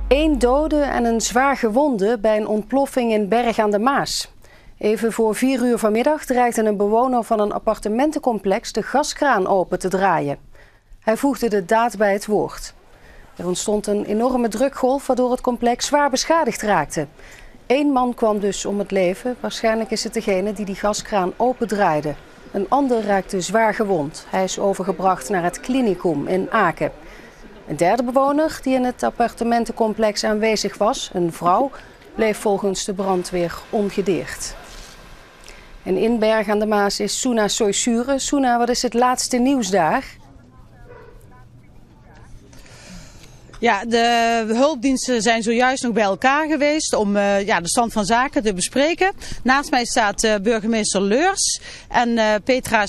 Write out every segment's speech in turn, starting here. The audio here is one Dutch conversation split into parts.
1 dode en een zwaar gewonde bij een ontploffing in Berg aan de Maas. Even voor 4 uur vanmiddag dreigde een bewoner van een appartementencomplex de gaskraan open te draaien. Hij voegde de daad bij het woord. Er ontstond een enorme drukgolf waardoor het complex zwaar beschadigd raakte. 1 man kwam dus om het leven. Waarschijnlijk is het degene die gaskraan opendraaide. Een ander raakte zwaar gewond. Hij is overgebracht naar het klinikum in Aken. Een derde bewoner die in het appartementencomplex aanwezig was, een vrouw, bleef volgens de brandweer ongedeerd. En in Berg aan de Maas is Suna Soysure. Suna, wat is het laatste nieuws daar? Ja, de hulpdiensten zijn zojuist nog bij elkaar geweest om de stand van zaken te bespreken. Naast mij staat burgemeester Leurs en Petra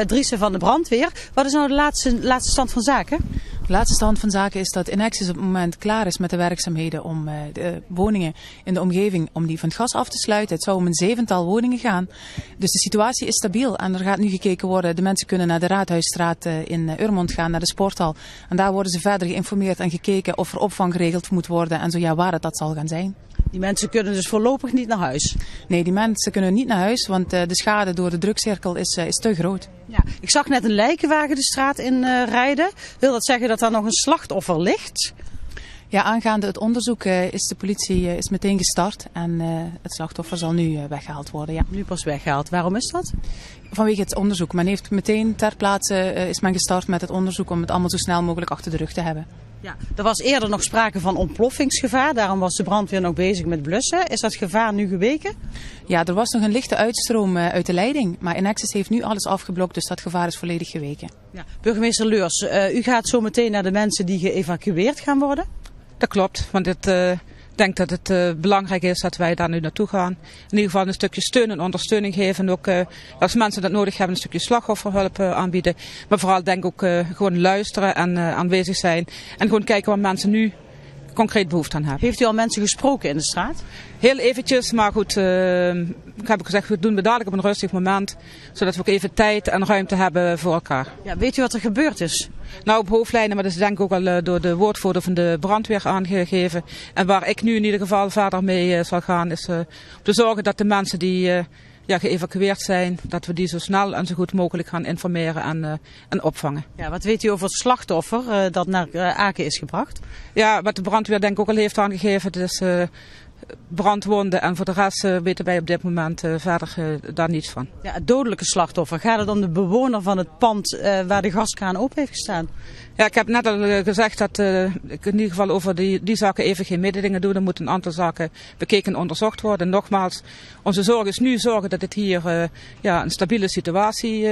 Driessen van de brandweer. Wat is nou de laatste stand van zaken? De laatste stand van zaken is dat Enexis op het moment klaar is met de werkzaamheden om de woningen in de omgeving om die van het gas af te sluiten. Het zou om een 7-tal woningen gaan. Dus de situatie is stabiel en er gaat nu gekeken worden. De mensen kunnen naar de Raadhuisstraat in Urmond gaan, naar de sporthal. En daar worden ze verder geïnformeerd en gekeken of er opvang geregeld moet worden en zo ja, waar dat zal gaan zijn. Die mensen kunnen dus voorlopig niet naar huis? Nee, die mensen kunnen niet naar huis, want de schade door de drukcirkel is te groot. Ja, ik zag net een lijkenwagen de straat in rijden. Wil dat zeggen dat daar nog een slachtoffer ligt? Ja, aangaande het onderzoek is de politie is meteen gestart en het slachtoffer zal nu weggehaald worden. Ja. Nu pas weggehaald. Waarom is dat? Vanwege het onderzoek. Men heeft meteen ter plaatse is men gestart met het onderzoek om het allemaal zo snel mogelijk achter de rug te hebben. Ja, er was eerder nog sprake van ontploffingsgevaar. Daarom was de brandweer nog bezig met blussen. Is dat gevaar nu geweken? Ja, er was nog een lichte uitstroom uit de leiding. Maar Enexis heeft nu alles afgeblokt, dus dat gevaar is volledig geweken. Ja. Burgemeester Leurs, u gaat zo meteen naar de mensen die geëvacueerd gaan worden? Dat klopt, want ik denk dat het belangrijk is dat wij daar nu naartoe gaan. In ieder geval een stukje steun en ondersteuning geven. En ook als mensen dat nodig hebben een stukje slachtofferhulp aanbieden. Maar vooral denk ik ook gewoon luisteren en aanwezig zijn. En gewoon kijken wat mensen nu concreet behoefte aan hebben. Heeft u al mensen gesproken in de straat? Heel eventjes, maar goed, ik heb gezegd, we doen het dadelijk op een rustig moment. Zodat we ook even tijd en ruimte hebben voor elkaar. Ja, weet u wat er gebeurd is? Nou, op hoofdlijnen, maar dat is denk ik ook al door de woordvoerder van de brandweer aangegeven. En waar ik nu in ieder geval verder mee zal gaan, is om te zorgen dat de mensen die geëvacueerd zijn, dat we die zo snel en zo goed mogelijk gaan informeren en opvangen. Ja, wat weet u over het slachtoffer dat naar Aken is gebracht? Ja, wat de brandweer denk ik ook al heeft aangegeven, dat is brandwonden en voor de rest weten wij op dit moment verder daar niets van. Ja, het dodelijke slachtoffer, gaat het om de bewoner van het pand waar de gaskraan open heeft gestaan? Ja, ik heb net al gezegd dat ik in ieder geval over die zaken even geen mededelingen doe. Er moeten een aantal zaken bekeken en onderzocht worden. Nogmaals, onze zorg is nu zorgen dat het hier een stabiele situatie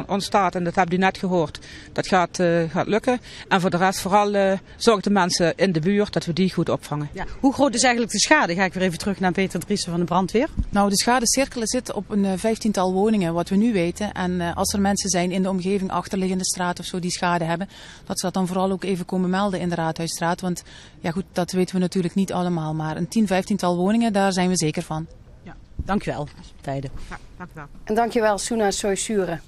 ontstaat. En dat hebben u net gehoord. Dat gaat lukken. En voor de rest vooral zorgen de mensen in de buurt dat we die goed opvangen. Ja. Hoe groot is eigenlijk de schade? Ga ik weer even terug naar Petra Driessen van de brandweer. Nou, de schadecirkel zit op een 15-tal woningen, wat we nu weten. En als er mensen zijn in de omgeving, achterliggende straat of zo, die schade hebben, dat ze dat dan vooral ook even komen melden in de Raadhuisstraat. Want ja goed, dat weten we natuurlijk niet allemaal. Maar een 10-15-tal woningen, daar zijn we zeker van. Ja, dank u wel. Tijden. Ja, dank u wel. En dank je wel, Suna Soysure.